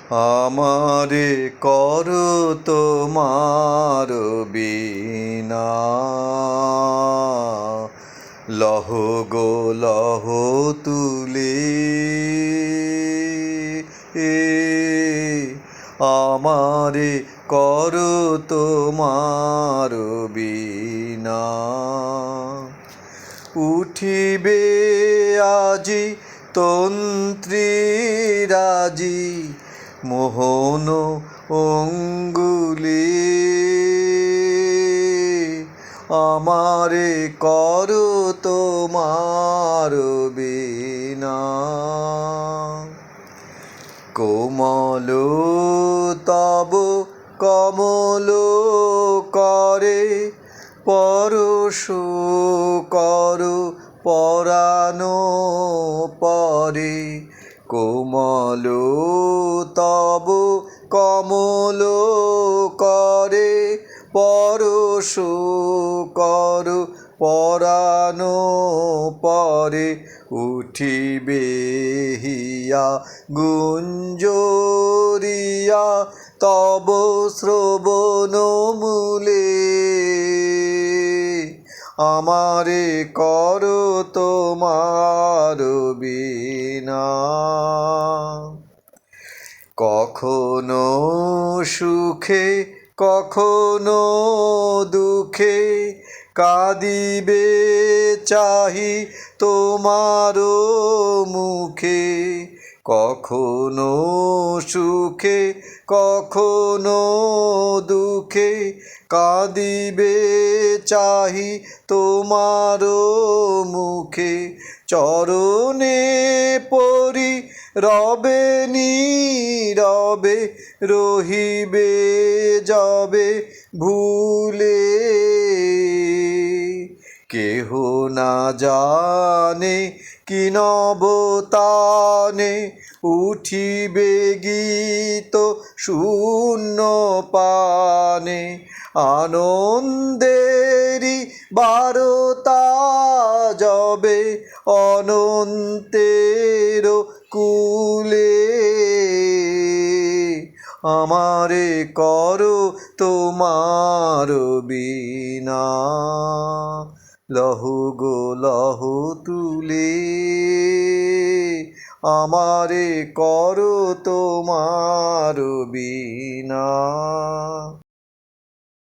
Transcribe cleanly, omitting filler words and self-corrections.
আমারে করো তোমার বিনা, লহ গো লহ তুলে। আমারে করো তোমার বিনা, উঠিবে আজি তন্ত্রীরাজি মোহন অঙ্গুলি। আমারে করো তোমার বিনা, কোমল তব কমল করে পরশ করো পরানো পরে। কোমল তব কমল করে পরশ করো পরানো পরে। উঠিবে হিয়া গুঞ্জরিয়া তব শ্রবণ মূলে। আমারে করো তোমার বিনা, কখনো সুখে কখনো দুঃখে কাঁদিবে চাহি তোমার মুখে। কখনো সুখে কখনো দুঃখে কাঁদিবে চাহি তোমার মুখে। চরণে পড়ি রবে নীরবে রহিবে যবে ভুলে। কেহ না জানে কি নবতানে উঠিবে গীত শূন্য পানে। আনন্দেরি বারতা যবে অনন্তের কূলে। আমারে করো তোমার বিনা, লহু গো লহু তুলে। আমারে করো তোমার বিনা।